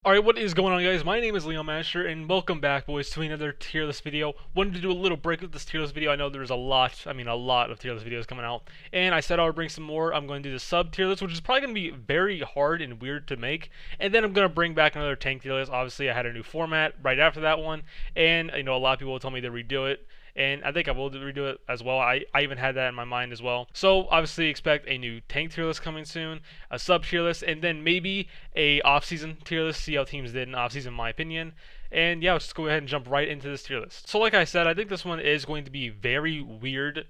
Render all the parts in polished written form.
Alright, what is going on, guys? My name is Leon Master, and welcome back, boys, to another tier list video. Wanted to do a little break with this tier list video. I know there's a lot of tier list videos coming out, and I said I would bring some more. I'm going to do the sub tier list, which is probably going to be very hard and weird to make, and then I'm going to bring back another tank tier list. Obviously, I had a new format right after that one, and a lot of people will tell me to redo it, and I think I will redo it as well. I even had that in my mind as well. So obviously expect a new tank tier list coming soon, a sub tier list, and then maybe a off-season tier list, see how teams did in off-season in my opinion. And yeah, let's just go ahead and jump right into this tier list. So like I said, I think this one is going to be very weird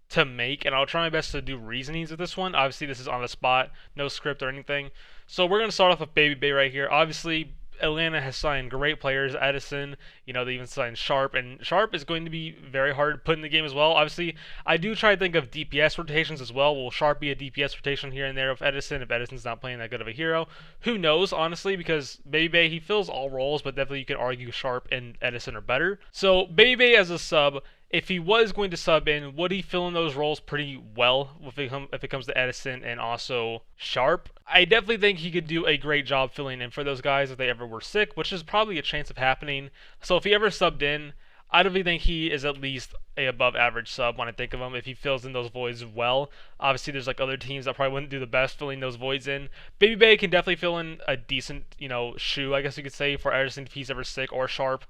to make, and I'll try my best to do reasonings with this one. Obviously this is on the spot, no script or anything. So we're going to start off with Baby Bay right here. Obviously Atlanta has signed great players, Edison, they even signed Sharp, and Sharp is going to be very hard to put in the game as well. Obviously, I do try to think of DPS rotations as well. Will Sharp be a DPS rotation here and there of Edison if Edison's not playing that good of a hero? Who knows, honestly, because Baby Bay, he fills all roles, but definitely you can argue Sharp and Edison are better. So Baby Bay as a sub, if he was going to sub in, would he fill in those roles pretty well if it comes to Edison and also Sharp? I definitely think he could do a great job filling in for those guys if they ever were sick, which is probably a chance of happening. So if he ever subbed in, I definitely think he is at least a above average sub when I think of him if he fills in those voids well. Obviously there's like other teams that probably wouldn't do the best filling those voids in. Baby Bay can definitely fill in a decent, shoe, I guess you could say, for Edison if he's ever sick, or Sharp.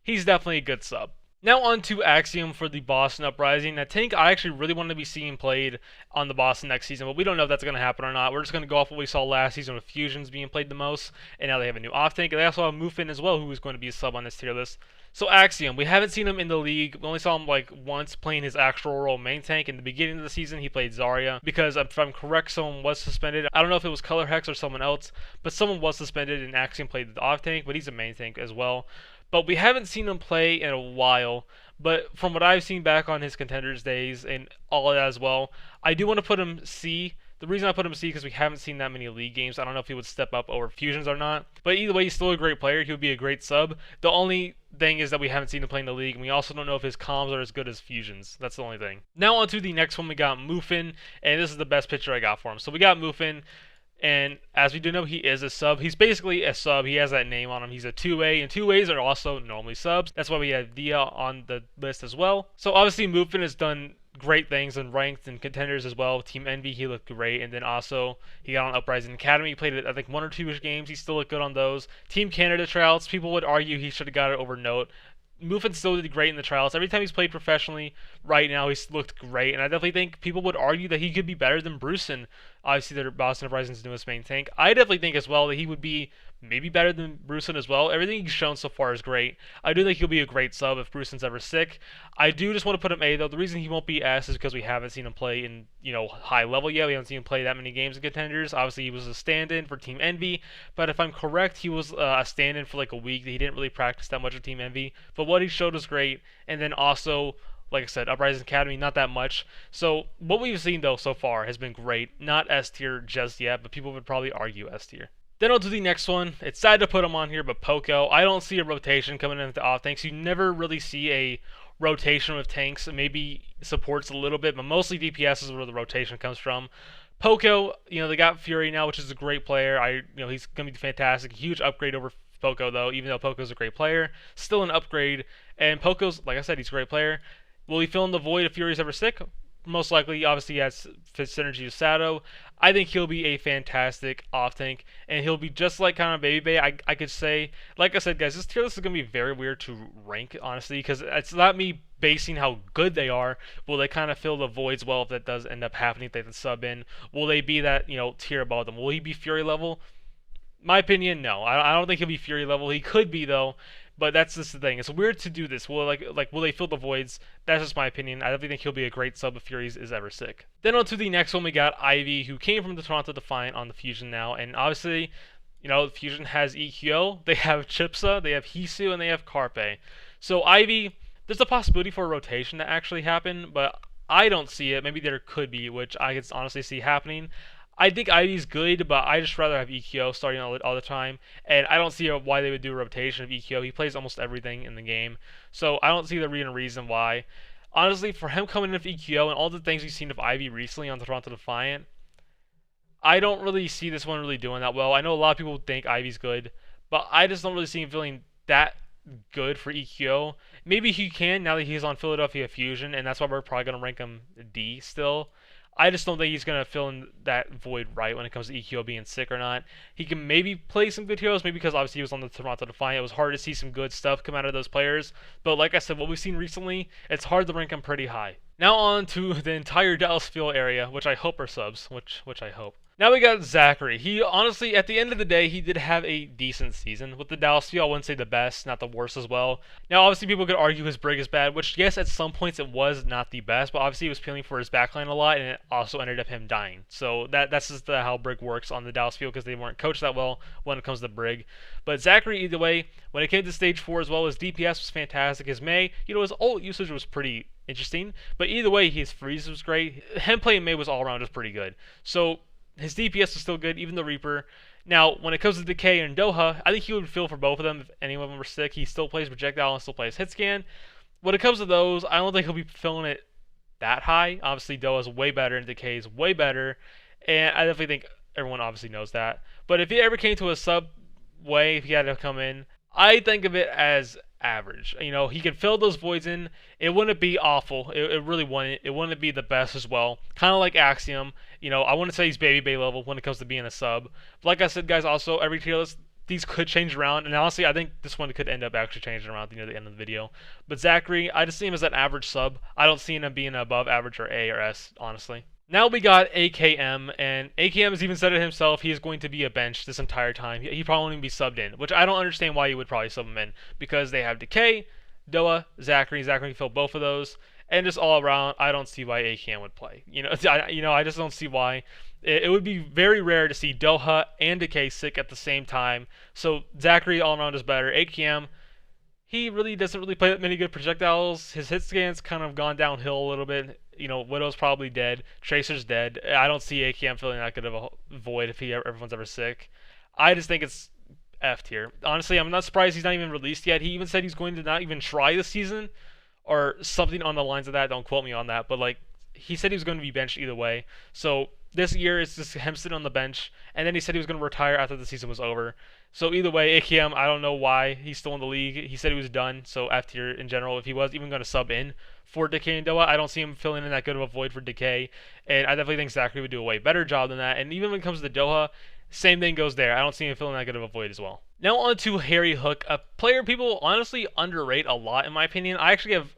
He's definitely a good sub. Now on to Axiom for the Boston Uprising. That tank I actually really want to be seeing played on the Boston next season, but we don't know if that's going to happen or not. We're just going to go off what we saw last season with Fusions being played the most, and now they have a new off tank. And they also have Mufin as well, who is going to be a sub on this tier list. So Axiom, we haven't seen him in the league. We only saw him like once playing his actual role main tank. In the beginning of the season, he played Zarya because if I'm correct, someone was suspended. I don't know if it was Color Hex or someone else, but someone was suspended and Axiom played the off tank, but he's a main tank as well. But we haven't seen him play in a while. But from what I've seen back on his contenders days and all of that as well, I do want to put him C. The reason I put him C is because we haven't seen that many league games. I don't know if he would step up over Fusions or not. But either way, he's still a great player. He would be a great sub. The only thing is that we haven't seen him play in the league, and we also don't know if his comms are as good as Fusions. That's the only thing. Now on to the next one. We got Mufin, and this is the best picture I got for him. So we got Mufin. And as we do know, he is a sub. He's basically a sub. He has that name on him. He's a 2A, and 2As are also normally subs. That's why we have Dia on the list as well. So obviously, Mufin has done great things in ranked and contenders as well. Team Envy, he looked great. And then also, he got on Uprising Academy. He played, I think, 1 or 2-ish games. He still looked good on those. Team Canada tryouts, people would argue he should have got it over Note. Mufin still did great in the trials. Every time he's played professionally right now, he's looked great. And I definitely think people would argue that he could be better than Brucein. Obviously, they're Boston Uprising's newest main tank. I definitely think as well that he would be maybe better than Brucein as well. Everything he's shown so far is great. I do think he'll be a great sub if Brucein's ever sick. I do just want to put him A, though. The reason he won't be S is because we haven't seen him play in, high level yet. We haven't seen him play that many games in contenders. Obviously, he was a stand-in for Team Envy, but if I'm correct, he was a stand-in for like a week. He didn't really practice that much with Team Envy, but what he showed was great. And then also, like I said, Uprising Academy, not that much. So what we've seen, though, so far has been great. Not S tier just yet, but people would probably argue S tier. Then on to the next one. It's sad to put him on here, but Poco. I don't see a rotation coming in with the off tanks. You never really see a rotation with tanks. Maybe supports a little bit, but mostly DPS is where the rotation comes from. Poco, they got Fury now, which is a great player. He's gonna be fantastic. Huge upgrade over Poco though, even though Poco's a great player. Still an upgrade. And Poco's, like I said, he's a great player. Will he fill in the void if Fury's ever sick? Most likely, obviously, he has synergy with Sado. I think he'll be a fantastic off tank, and he'll be just like kind of Baby Bay. I could say, like I said, guys, this tier list is going to be very weird to rank, honestly, because it's not me basing how good they are. Will they kind of fill the voids well if that does end up happening, if they can sub in? Will they be that, tier above them? Will he be Fury level? My opinion, no. I don't think he'll be Fury level. He could be, though. But that's just the thing. It's weird to do this. Will will they fill the voids? That's just my opinion. I definitely think he'll be a great sub if Furies is ever sick. Then on to the next one, we got Ivy, who came from the Toronto Defiant on the Fusion now, and obviously, Fusion has EQO, they have Chipsa, they have Hisu, and they have Carpe. So Ivy, there's a possibility for a rotation to actually happen, but I don't see it. Maybe there could be, which I could honestly see happening. I think Ivy's good, but I just rather have EQO starting all the time, and I don't see why they would do a rotation of EQO. He plays almost everything in the game, so I don't see the reason why. Honestly, for him coming in with EQO and all the things we've seen of Ivy recently on the Toronto Defiant, I don't really see this one really doing that well. I know a lot of people think Ivy's good, but I just don't really see him feeling that good for EQO. Maybe he can now that he's on Philadelphia Fusion, and that's why we're probably gonna rank him D still. I just don't think he's gonna fill in that void right when it comes to EQO being sick or not. He can maybe play some good heroes, maybe because obviously he was on the Toronto Defiant. It was hard to see some good stuff come out of those players. But like I said, what we've seen recently, it's hard to rank him pretty high. Now on to the entire Dallas Fuel area, which I hope are subs, which I hope. Now we got Zachary. He honestly, at the end of the day, he did have a decent season. With the Dallas Fuel, I wouldn't say the best, not the worst as well. Now, obviously, people could argue his brig is bad, which, yes, at some points it was not the best, but obviously he was peeling for his backline a lot, and it also ended up him dying. So that's just how brig works on the Dallas Fuel, because they weren't coached that well when it comes to brig. But Zachary, either way, when it came to stage 4 as well, his DPS was fantastic. His Mei, his ult usage was pretty interesting, but either way, his freeze was great. Him playing Mei was all around just pretty good. So his DPS is still good, even the Reaper. Now, when it comes to Decay and Doha, I think he would feel for both of them if any of them were sick. He still plays Projectile and still plays Hit Scan. When it comes to those, I don't think he'll be filling it that high. Obviously, Doha's way better and Decay is way better, and I definitely think everyone obviously knows that. But if he ever came to a sub way, if he had to come in, I think of it as average. He could fill those voids in. It wouldn't be awful. It really wouldn't. It wouldn't be the best as well. Kind of like Axiom. I wouldn't say he's baby bay level when it comes to being a sub. But like I said, guys, also every tier list, these could change around. And honestly, I think this one could end up actually changing around near the end of the video. But Zachary, I just see him as an average sub. I don't see him being above average or A or S, honestly. Now we got AKM, and AKM has even said it himself, he is going to be a bench this entire time. He probably won't even be subbed in, which I don't understand why you would probably sub him in, because they have Decay, Doa, Zachary can fill both of those, and just all around, I don't see why AKM would play. I just don't see why. It would be very rare to see Doha and Decay sick at the same time, so Zachary all around is better. AKM, he really doesn't really play that many good projectiles. His hit scan's kind of gone downhill a little bit. Widow's probably dead. Tracer's dead. I don't see AKM filling that good of a void if everyone's ever sick. I just think it's F tier. Honestly, I'm not surprised he's not even released yet. He even said he's going to not even try this season, or something on the lines of that. Don't quote me on that, but he said he was going to be benched either way. So this year it's just him sitting on the bench, and then he said he was going to retire after the season was over. So either way, AKM, I don't know why he's still in the league. He said he was done, so F tier in general. If he was even going to sub in for Decay and Doa, I don't see him filling in that good of a void for Decay, and I definitely think Zachary would do a way better job than that. And even when it comes to Doha, same thing goes there. I don't see him filling that good of a void as well. Now on to Harry Hook, a player people honestly underrate a lot in my opinion. I actually have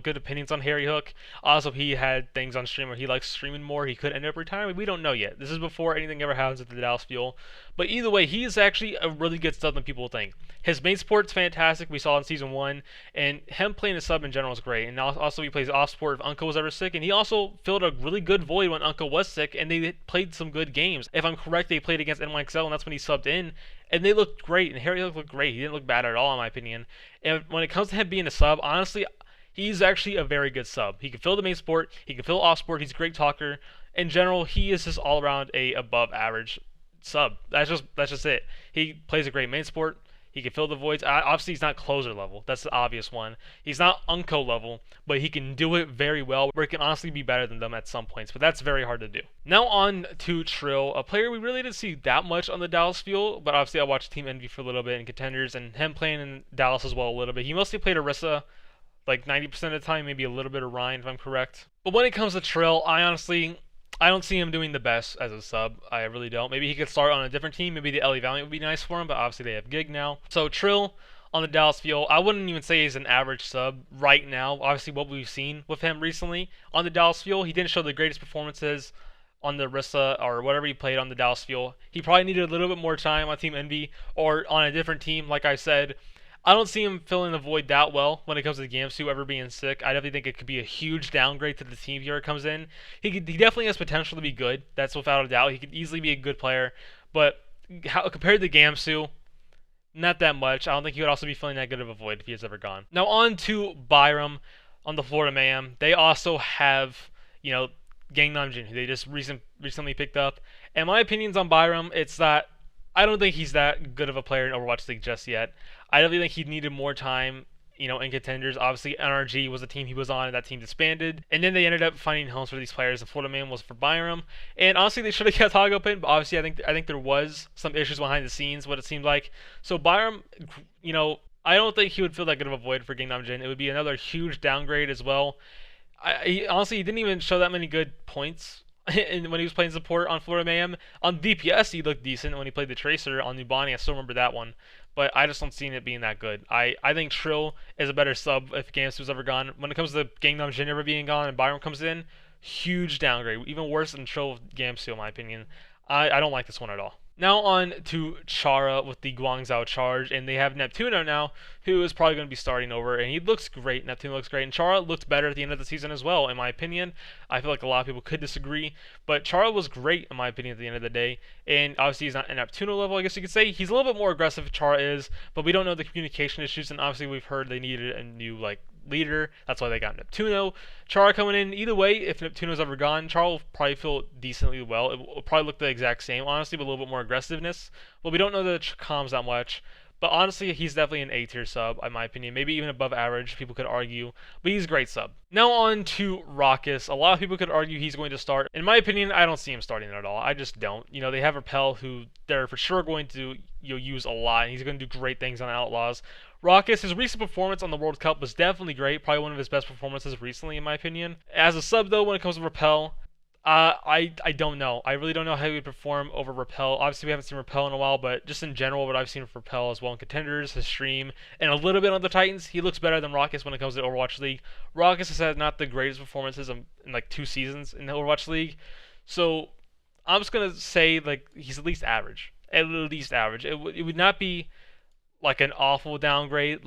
good opinions on Harry Hook. Also, he had things on stream where he likes streaming more. He could end up retiring. We don't know yet. This is before anything ever happens at the Dallas Fuel. But either way, he is actually a really good sub than people think. His main support's fantastic. We saw in Season 1. And him playing a sub in general is great. And also, he plays off support if Uncle was ever sick. And he also filled a really good void when Uncle was sick. And they played some good games. If I'm correct, they played against NYXL, and that's when he subbed in. And they looked great. And Harry Hook looked great. He didn't look bad at all, in my opinion. And when it comes to him being a sub, honestly, he's actually a very good sub. He can fill the main support. He can fill off support. He's a great talker. In general, he is just all around a above average sub. That's just it. He plays a great main support. He can fill the voids. Obviously, he's not closer level. That's the obvious one. He's not Unco level, but he can do it very well, where he can honestly be better than them at some points, but that's very hard to do. Now on to Trill, a player we really didn't see that much on the Dallas Fuel, but obviously I watched Team Envy for a little bit in Contenders, and him playing in Dallas as well a little bit. He mostly played Orisa, 90% of the time, maybe a little bit of Ryan, if I'm correct. But when it comes to Trill, I don't see him doing the best as a sub. I really don't. Maybe he could start on a different team. Maybe the LA Valiant would be nice for him, but obviously they have Gig now. So Trill on the Dallas Fuel, I wouldn't even say he's an average sub right now. Obviously what we've seen with him recently on the Dallas Fuel, he didn't show the greatest performances on the Orisa or whatever he played on the Dallas Fuel. He probably needed a little bit more time on Team Envy or on a different team, like I said. I don't see him filling the void that well when it comes to Gamsu ever being sick. I definitely think it could be a huge downgrade to the team if he ever comes in. He definitely has potential to be good. That's without a doubt. He could easily be a good player. But compared to Gamsu, not that much. I don't think he would also be filling that good of a void if he has ever gone. Now on to Byram on the Florida Mayhem. They also have, Gang Namjoon, who they just recently picked up. And my opinions on Byram, it's that I don't think he's that good of a player in Overwatch League just yet. I definitely think he needed more time in contenders. Obviously, NRG was the team he was on, and that team disbanded. And then they ended up finding homes for these players. The Florida man was for Byram, and honestly, they should have kept Hog open. But obviously, I think there was some issues behind the scenes, what it seemed like. So Byram, I don't think he would feel that good of a void for Gangnam Jin. It would be another huge downgrade as well. Honestly, he didn't even show that many good points when he was playing support on Florida Mayhem. On DPS, he looked decent when he played the Tracer on Nubani. I still remember that one. But I just don't see it being that good. I think Trill is a better sub if Gamsu's ever gone. When it comes to Gangnam Jin ever being gone and Byram comes in, huge downgrade. Even worse than Trill with Gamsu, in my opinion. I don't like this one at all. Now on to Chara with the Guangzhou charge, and they have Neptuno now, who is probably going to be starting over, and he looks great. Neptuno looks great, and Chara looked better at the end of the season as well, in my opinion. I feel like a lot of people could disagree, but Chara was great, in my opinion, at the end of the day, and obviously he's not at Neptuno level, I guess you could say. He's a little bit more aggressive, Chara is, but we don't know the communication issues, and obviously we've heard they needed a new, leader. That's why they got Neptuno. Chara coming in. Either way, if Neptuno's ever gone, Chara will probably feel decently well. It will probably look the exact same, honestly, with a little bit more aggressiveness. But we don't know the comms that much. But honestly, he's definitely an A-tier sub, in my opinion. Maybe even above average, people could argue. But he's a great sub. Now on to Raucus. A lot of people could argue he's going to start. In my opinion, I don't see him starting at all. I just don't. They have Repel, who they're for sure going to use a lot. And he's going to do great things on Outlaws. Raucus, his recent performance on the World Cup was definitely great. Probably one of his best performances recently, in my opinion. As a sub, though, when it comes to Repel, I don't know. I really don't know how he would perform over Repel. Obviously, we haven't seen Repel in a while, but just in general, what I've seen of Repel as well in contenders, his stream, and a little bit on the Titans, he looks better than Raucus when it comes to Overwatch League. Raucus has had not the greatest performances in 2 seasons in the Overwatch League, so I'm just gonna say he's at least average. At least average. It would not be like an awful downgrade,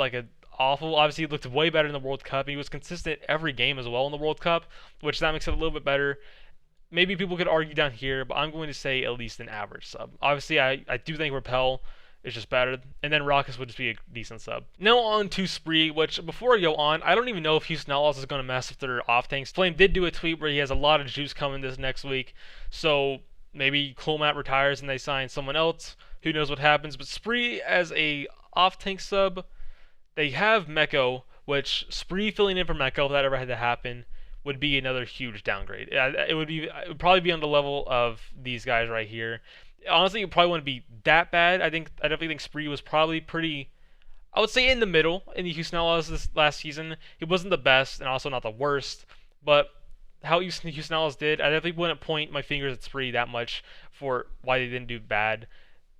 obviously he looked way better in the World Cup. He was consistent every game as well in the World Cup, which that makes it a little bit better. Maybe people could argue down here, but I'm going to say at least an average sub. Obviously, I do think Repel is just better, and then Raucus would just be a decent sub. Now on to Spree, which before I go on, I don't even know if Houston Outlaws is going to mess with their off tanks. Flame did do a tweet where he has a lot of juice coming this next week, so maybe Coolmat retires and they sign someone else. Who knows what happens, but Spree as a off-tank sub, they have Meko, which Spree filling in for Meko, if that ever had to happen, would be another huge downgrade. It would probably be on the level of these guys right here. Honestly, it probably wouldn't be that bad. I definitely think Spree was probably pretty, I would say, in the middle in the Houston Outlaws this last season. He wasn't the best and also not the worst, but how Houston Outlaws did, I definitely wouldn't point my fingers at Spree that much for why they didn't do bad.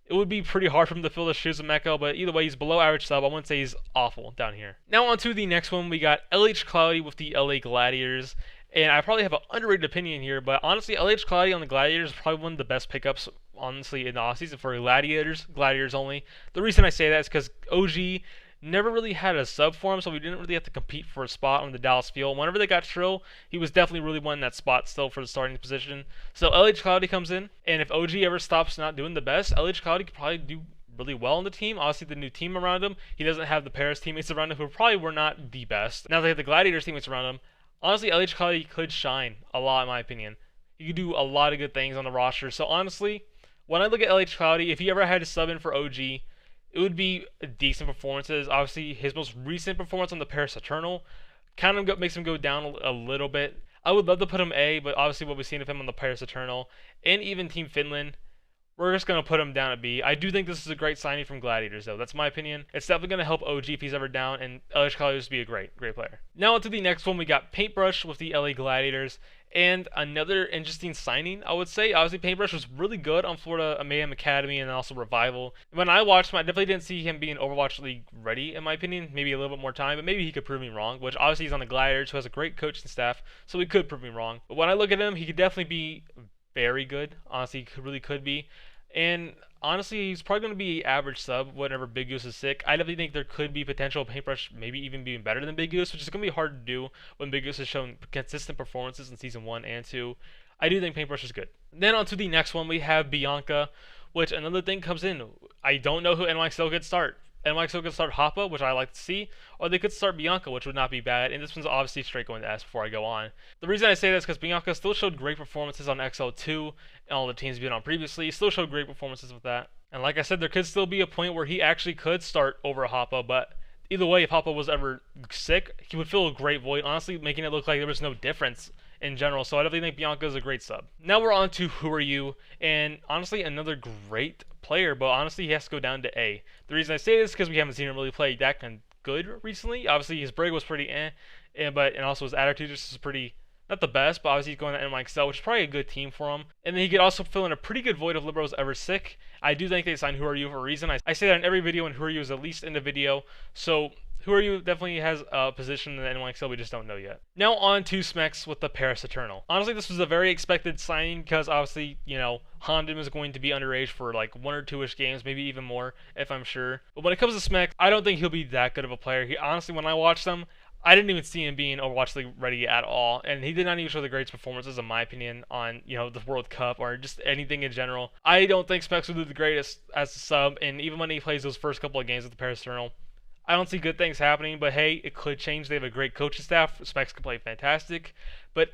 It would be pretty hard for him to fill the shoes of Meko, but either way, he's below average sub. I wouldn't say he's awful down here. Now on to the next one. We got LH Cloudy with the LA Gladiators. And I probably have an underrated opinion here, but honestly, LH Cloudy on the Gladiators is probably one of the best pickups, honestly, in the offseason for Gladiators only. The reason I say that is because OG never really had a sub for him, so we didn't really have to compete for a spot on the Dallas field. Whenever they got Trill, he was definitely really wanting that spot still for the starting position. So LH Cloudy comes in, and if OG ever stops not doing the best, LH Cloudy could probably do really well on the team. Obviously, the new team around him, he doesn't have the Paris teammates around him, who probably were not the best. Now they have the Gladiators teammates around him. Honestly, LH Cloudy could shine a lot, in my opinion. He could do a lot of good things on the roster. So honestly, when I look at LH Cloudy, if he ever had to sub in for OG, it would be decent performances. Obviously, his most recent performance on the Paris Eternal kind of makes him go down a little bit. I would love to put him A, but obviously what we've seen of him on the Paris Eternal and even Team Finland, we're just going to put him down at B. I do think this is a great signing from Gladiators, though. That's my opinion. It's definitely going to help OG if he's ever down, and LH Cloudy will be a great player. Now on to the next one. We got Paintbrush with the LA Gladiators, and another interesting signing, I would say. Obviously, Paintbrush was really good on Florida Mayhem Academy and also Revival. When I watched him, I definitely didn't see him being Overwatch League ready, in my opinion. Maybe a little bit more time, but maybe he could prove me wrong, which obviously he's on the Gladiators, who has a great coaching staff, so he could prove me wrong. But when I look at him, he could definitely be very good. Honestly, he really could be. And honestly, he's probably going to be average sub whenever Big Goose is sick. I definitely think there could be potential Paintbrush maybe even being better than Big Goose, which is going to be hard to do when Big Goose has shown consistent performances in Season 1 and 2. I do think Paintbrush is good. Then on to the next one, we have Bianca, which another thing comes in. I don't know who NYXL could start. NYXL could start Hoppa, which I like to see, or they could start Bianca, which would not be bad, and this one's obviously straight going to S before I go on. The reason I say that is because Bianca still showed great performances on XL2, and all the teams he's been on previously, still showed great performances with that. And like I said, there could still be a point where he actually could start over Hoppa, but either way, if Papa was ever sick, he would fill a great void, honestly making it look like there was no difference in general. So I definitely think Bianca is a great sub. Now we're on to Who Are You, and honestly another great player, but honestly he has to go down to A. The reason I say this is because we haven't seen him really play that good recently. Obviously his brig was pretty and also his attitude just is pretty not the best, but obviously he's going to NYXL, which is probably a good team for him. And then he could also fill in a pretty good void if Libero's ever sick. I do think they signed Who Are You for a reason. I say that in every video, and Who Are You is at least in the video. So Who Are You definitely has a position in the NYXL, we just don't know yet. Now on to Smex with the Paris Eternal. Honestly, this was a very expected signing because obviously, Hamden is going to be underage for like 1 or 2-ish games, maybe even more, if I'm sure. But when it comes to Smex, I don't think he'll be that good of a player. Honestly, when I watched him, I didn't even see him being Overwatch League ready at all, and he did not even show the greatest performances, in my opinion, on the World Cup or just anything in general. I don't think Specs will do the greatest as a sub, and even when he plays those first couple of games with the Paris Eternal, I don't see good things happening. But hey, it could change. They have a great coaching staff. Specs can play fantastic, but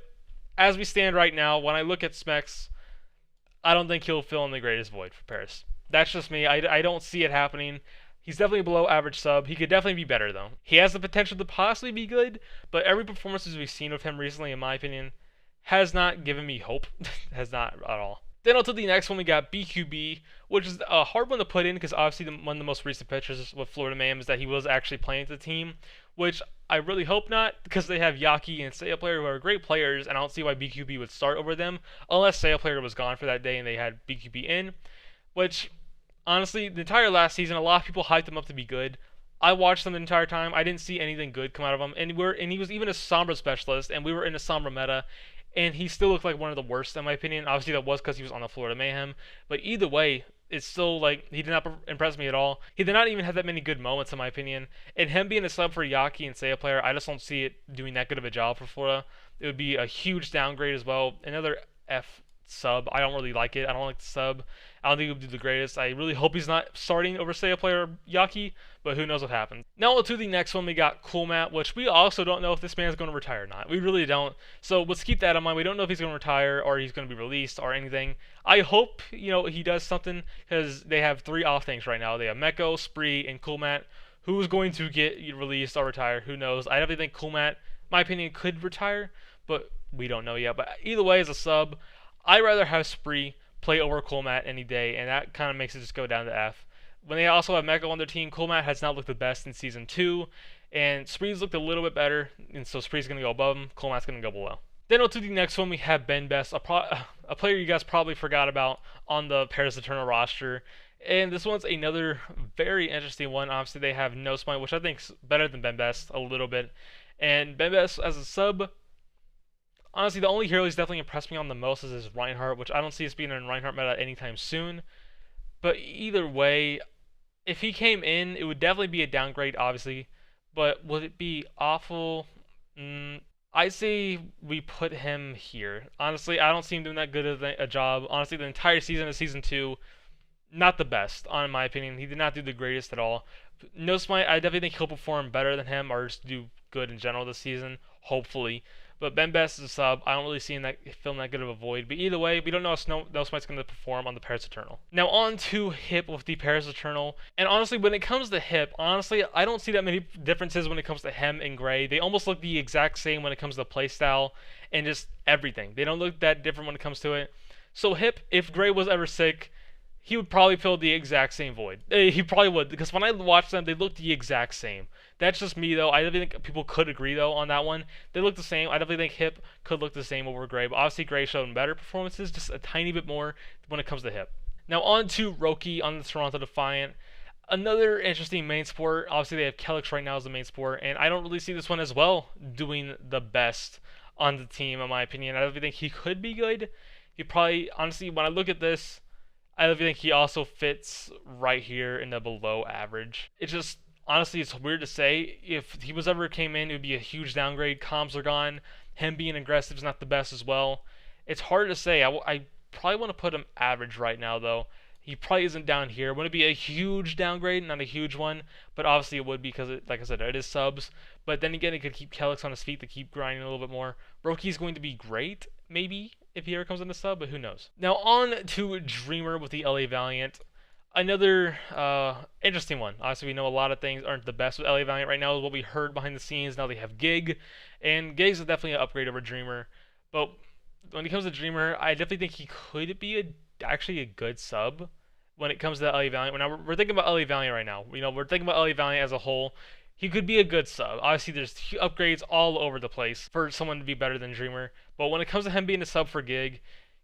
as we stand right now, when I look at Specs, I don't think he'll fill in the greatest void for Paris. That's just me. I don't see it happening. He's definitely a below average sub. He could definitely be better, though. He has the potential to possibly be good, but every performance we've seen of him recently, in my opinion, has not given me hope. Has not at all. Then on to the next one, we got BQB, which is a hard one to put in because obviously one of the most recent pictures with Florida Mayhem is that he was actually playing with the team, which I really hope not because they have Yaki and Sailplayer who are great players, and I don't see why BQB would start over them unless Sailplayer was gone for that day and they had BQB in, which honestly, the entire last season, a lot of people hyped him up to be good. I watched him the entire time. I didn't see anything good come out of him. And he was even a Sombra specialist, and we were in a Sombra meta, and he still looked like one of the worst, in my opinion. Obviously, that was because he was on the Florida Mayhem. But either way, it's still like he did not impress me at all. He did not even have that many good moments, in my opinion. And him being a sub for Yaki and Sailplayer, I just don't see it doing that good of a job for Florida. It would be a huge downgrade as well. Another F sub. I don't really like it. I don't like the sub. I don't think he'll do the greatest. I really hope he's not starting over Sailplayer or Yaki, but who knows what happens. Now to the next one, we got Coolmat, which we also don't know if this man is going to retire or not. We really don't. So let's keep that in mind. We don't know if he's going to retire or he's going to be released or anything. I hope, he does something because they have 3 off things right now. They have Meko, Spree, and Coolmat. Who's going to get released or retire? Who knows? I definitely think Coolmat, my opinion, could retire, but we don't know yet. But either way, as a sub, I'd rather have Spree play over Coolmat any day, and that kind of makes it just go down to F. When they also have Meko on their team, Coolmat has not looked the best in Season 2, and Spree's looked a little bit better, and so Spree's going to go above him, Coolmat's going to go below. Then on to the next one, we have Ben Best, a player you guys probably forgot about on the Paris Eternal roster. And this one's another very interesting one. Obviously, they have No Smite, which I think is better than Ben Best a little bit. And Ben Best as a sub, honestly, the only hero he's definitely impressed me on the most is his Reinhart, which I don't see us being in Reinhart meta anytime soon. But either way, if he came in, it would definitely be a downgrade, obviously. But would it be awful? I say we put him here. Honestly, I don't see him doing that good of a job. Honestly, the entire season of Season 2, not the best, in my opinion. He did not do the greatest at all. No Smite, I definitely think he'll perform better than him or just do good in general this season, hopefully. But Ben Best is a sub. I don't really see him filling that good of a void. But either way, we don't know how No Smite's going to perform on the Paris Eternal. Now on to Hip with the Paris Eternal. And honestly, when it comes to Hip, honestly, I don't see that many differences when it comes to Hem and Gray. They almost look the exact same when it comes to playstyle and just everything. They don't look that different when it comes to it. So Hip, if Gray was ever sick, he would probably fill the exact same void. He probably would, because when I watched them, they looked the exact same. That's just me, though. I definitely think people could agree, though, on that one. They look the same. I definitely think Hip could look the same over Gray, but obviously Gray showed better performances, just a tiny bit more when it comes to Hip. Now on to Roki on the Toronto Defiant. Another interesting main sport. Obviously they have Kelix right now as the main sport, and I don't really see this one as well doing the best on the team, in my opinion. I definitely think he could be good. He probably, honestly, when I look at this, I think he also fits right here in the below average. It's just, honestly, it's weird to say. If he was ever came in, it would be a huge downgrade. Comms are gone. Him being aggressive is not the best as well. It's hard to say. I probably want to put him average right now, though. He probably isn't down here. Wouldn't it be a huge downgrade? Not a huge one, but obviously it would be because, like I said, it is subs. But then again, it could keep Kelix on his feet to keep grinding a little bit more. Roki's going to be great, maybe, if he ever comes in the sub, but who knows. Now on to Dreamer with the LA Valiant. Another interesting one. Obviously, we know a lot of things aren't the best with LA Valiant right now, is what we heard behind the scenes. Now they have Gig, and Gig's is definitely an upgrade over Dreamer. But when it comes to Dreamer, I definitely think he could be actually a good sub when it comes to LA Valiant. We're thinking about LA Valiant right now. We're thinking about LA Valiant as a whole. He could be a good sub. Obviously, there's upgrades all over the place for someone to be better than Dreamer. But when it comes to him being a sub for Gig,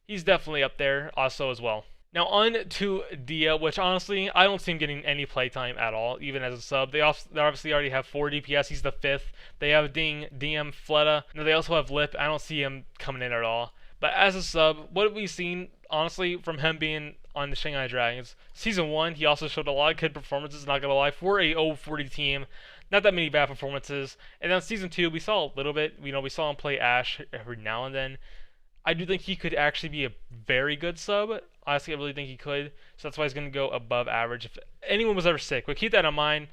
he's definitely up there also as well. Now on to Dia, which honestly, I don't see him getting any playtime at all, even as a sub. They obviously already have 4 DPS, he's the 5th. They have DM, Fleta. Now they also have Lip. I don't see him coming in at all. But as a sub, what have we seen, honestly, from him being on the Shanghai Dragons? Season 1, he also showed a lot of good performances, not gonna lie, for a 0-40 team. Not that many bad performances. And then Season 2, we saw a little bit. We saw him play Ashe every now and then. I do think he could actually be a very good sub. Honestly, I really think he could. So that's why he's going to go above average. If anyone was ever sick, but keep that in mind.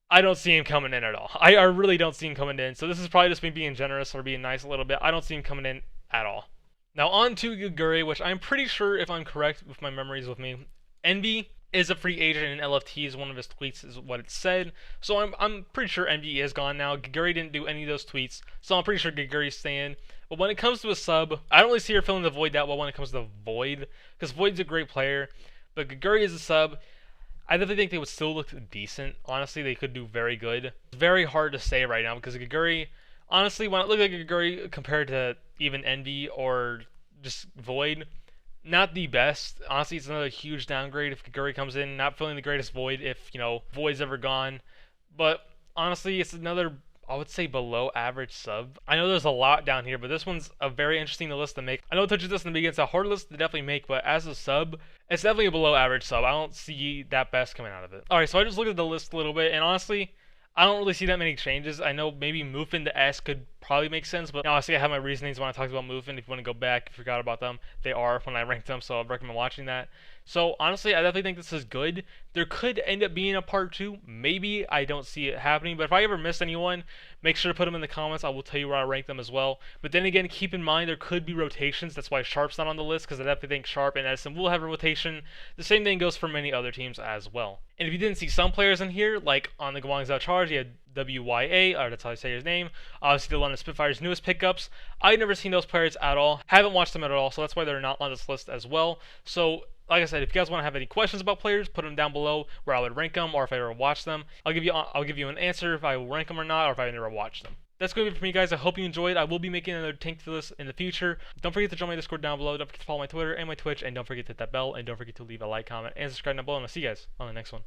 I don't see him coming in at all. I really don't see him coming in. So this is probably just me being generous or being nice a little bit. I don't see him coming in at all. Now on to Guguri, which I'm pretty sure, if I'm correct with my memories with me, Envy is a free agent in LFT is one of his tweets is what it said. So I'm pretty sure Envy is gone now. Guguri didn't do any of those tweets. So I'm pretty sure Guguri's staying. But when it comes to a sub, I don't really see her filling the void that well when it comes to Void, because Void's a great player, but Guguri is a sub. I definitely think they would still look decent. Honestly, they could do very good. It's very hard to say right now because Guguri, honestly, when I look at Guguri compared to even Envy or just Void, not the best. Honestly, it's another huge downgrade if Guguri comes in, not feeling the greatest Void if, Void's ever gone. But honestly, it's another, I would say, below average sub. I know there's a lot down here, but this one's a very interesting list to make. I know it touches this in the beginning. It's a hard list to definitely make, but as a sub, it's definitely a below average sub. I don't see that best coming out of it. Alright, so I just looked at the list a little bit, and honestly, I don't really see that many changes. I know maybe Mufin to S could probably make sense, but honestly, I have my reasonings when I talked about Mufin. If you want to go back, if you forgot about them, they are when I ranked them, so I'd recommend watching that. So honestly, I definitely think this is good. There could end up being a part 2. Maybe. I don't see it happening, but if I ever miss anyone, make sure to put them in the comments. I will tell you where I rank them as well. But then again, keep in mind there could be rotations. That's why Sharp's not on the list, because I definitely think Sharp and Edison will have a rotation. The same thing goes for many other teams as well. And if you didn't see some players in here, like on the Guangzhou Charge, you had WYA, or that's how I say his name. Obviously, the London Spitfire's newest pickups. I've never seen those players at all. Haven't watched them at all, so that's why they're not on this list as well. So, like I said, if you guys want to have any questions about players, put them down below where I would rank them, or if I ever watch them. I'll give you an answer if I will rank them or not, or if I never watch them. That's going to be it for me, guys. I hope you enjoyed. I will be making another tank to this in the future. Don't forget to join my Discord down below. Don't forget to follow my Twitter and my Twitch, and don't forget to hit that bell, and don't forget to leave a like, comment, and subscribe down below. And I'll see you guys on the next one.